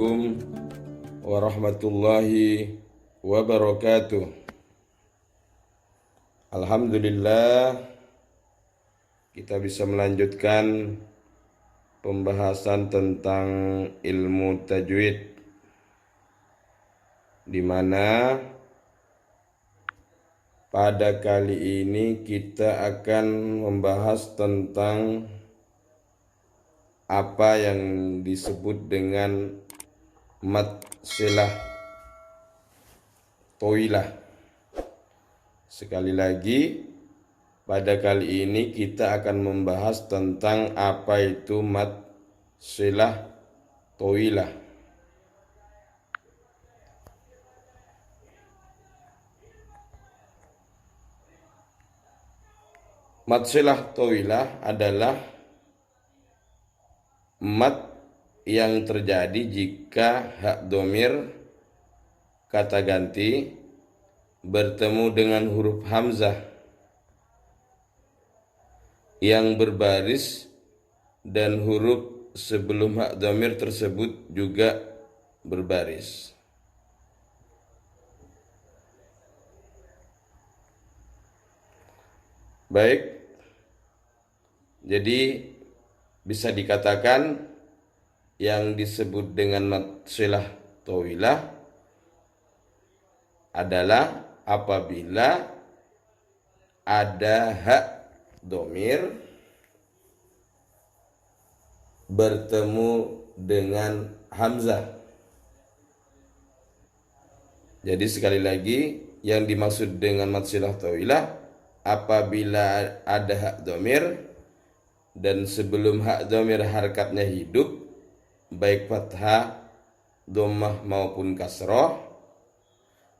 Assalamualaikum warahmatullahi wabarakatuh. Alhamdulillah, kita bisa melanjutkan pembahasan tentang ilmu tajwid, di mana pada kali ini kita akan membahas tentang apa yang disebut dengan mad silah tawilah. Sekali lagi, pada kali ini kita akan membahas tentang apa itu mad silah tawilah. Mad silah tawilah adalah mad yang terjadi jika hak dhamir kata ganti bertemu dengan huruf hamzah yang berbaris dan huruf sebelum hak dhamir tersebut juga berbaris. Baik, jadi bisa dikatakan yang disebut dengan mad silah tawilah adalah apabila ada hak dhamir bertemu dengan hamzah. Jadi sekali lagi, yang dimaksud dengan mad silah tawilah apabila ada hak dhamir dan sebelum hak dhamir harakatnya hidup, baik fathah, dhammah maupun kasroh,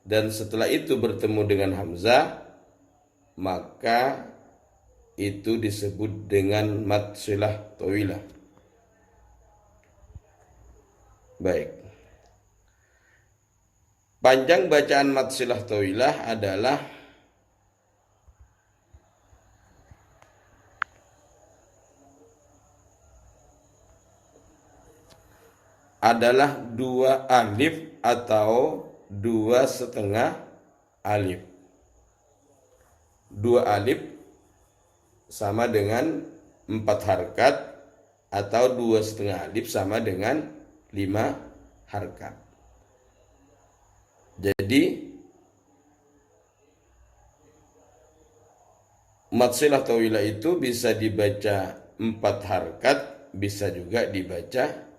dan setelah itu bertemu dengan hamzah, maka itu disebut dengan mad silah tawilah. Baik, panjang bacaan mad silah tawilah adalah 2 alif atau 2,5 alif. 2 alif sama dengan 4 harkat, atau 2,5 alif sama dengan 5 harkat. Jadi mad silah tawilah itu bisa dibaca 4 harkat, bisa juga dibaca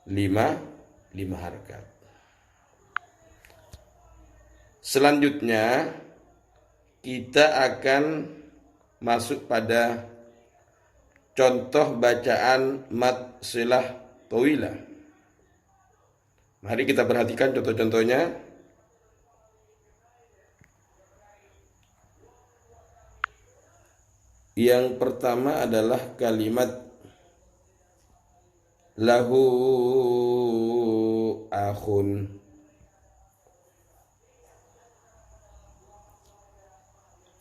5 harkat. Selanjutnya kita akan masuk pada contoh bacaan mad silah tawilah. Mari kita perhatikan contoh-contohnya. Yang pertama adalah kalimat lahu akhun.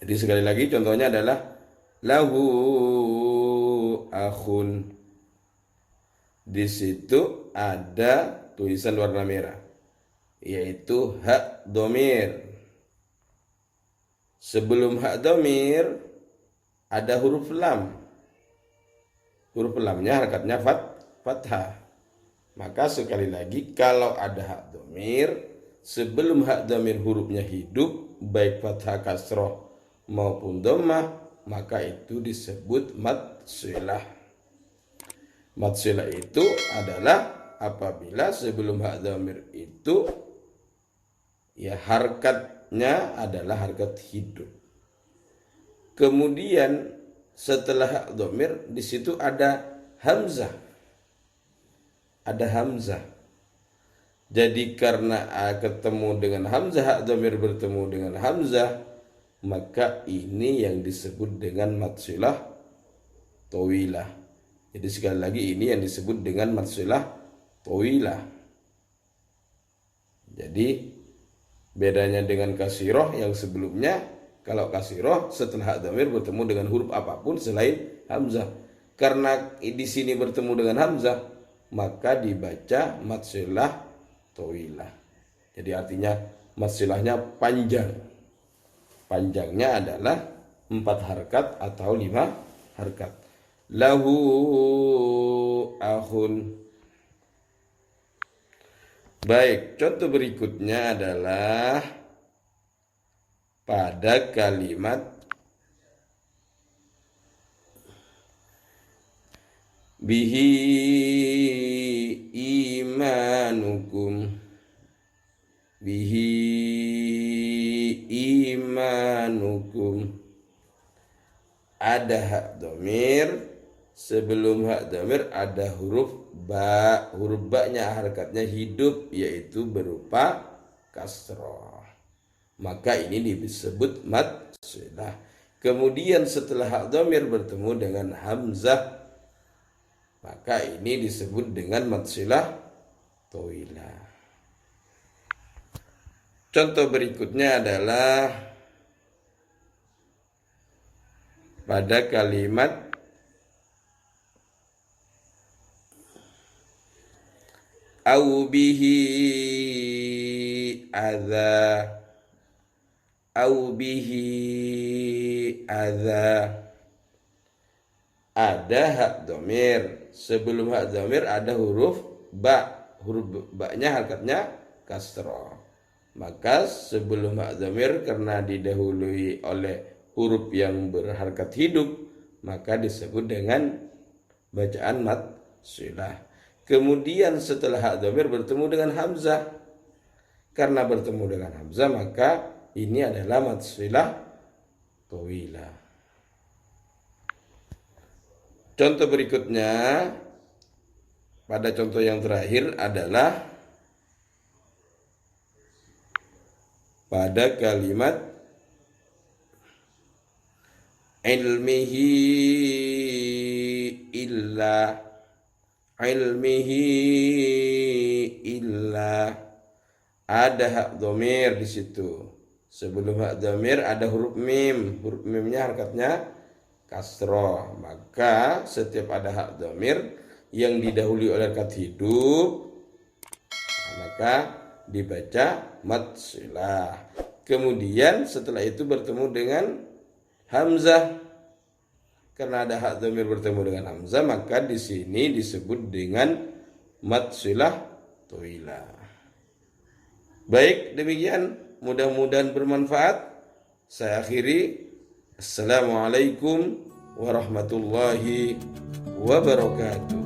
Jadi sekali lagi contohnya adalah lahu akhun. Di situ ada tulisan warna merah, yaitu hak dhamir. Sebelum hak dhamir ada huruf lam. Huruf lamnya harakatnya fathah. Maka sekali lagi, kalau ada hak dhamir, sebelum hak dhamir hurufnya hidup, baik fathah, kasroh maupun dhammah, maka itu disebut mad silah. Mad silah itu adalah apabila sebelum hak dhamir itu ya harakatnya adalah harakat hidup. Kemudian setelah hak dhamir di situ ada hamzah. Ada hamzah. Jadi karena ketemu dengan hamzah, hak dhamir bertemu dengan hamzah, maka ini yang disebut dengan mad silah tawilah. Jadi sekali lagi, ini yang disebut dengan mad silah tawilah. Jadi bedanya dengan kasirah yang sebelumnya, kalau kasirah setelah hak dhamir bertemu dengan huruf apapun selain hamzah. Karena di sini bertemu dengan hamzah, maka dibaca mad silah tawilah. Jadi artinya mad silahnya panjang. Panjangnya adalah 4 harkat atau 5 harkat. Lahu akhun. Baik, contoh berikutnya adalah pada kalimat bihi imanukum. Bihi imanukum. Ada hak dhamir, sebelum hak dhamir ada huruf ba. Huruf ba-nya harakatnya hidup, yaitu berupa kasroh. Maka ini disebut mad silah. Kemudian setelah hak dhamir bertemu dengan hamzah, maka ini disebut dengan mad silah tawilah. Contoh berikutnya adalah pada kalimat au bihi adza. Au bihi adza. Ada hak dhamir, sebelum hak dhamir ada huruf ba. Huruf ba-nya harakatnya kasroh. Maka sebelum hak dhamir karena didahului oleh huruf yang berharkat hidup, maka disebut dengan bacaan mad silah. Kemudian setelah hak dhamir bertemu dengan hamzah, karena bertemu dengan hamzah maka ini adalah mad silah tawilah. Contoh berikutnya, pada contoh yang terakhir adalah pada kalimat ilmihi illa. Ilmihi illa. Ada hak dhamir di situ. Sebelum hak dhamir ada huruf mim. Huruf mimnya harakatnya kasroh. Maka setiap ada hak dhamir yang didahului oleh harakat hidup, maka dibaca mad silah. Kemudian setelah itu bertemu dengan hamzah. Karena ada hak dhamir bertemu dengan hamzah, maka di sini disebut dengan mad silah tawilah. Baik, demikian, mudah-mudahan bermanfaat. Saya akhiri. Assalamualaikum warahmatullahi wabarakatuh.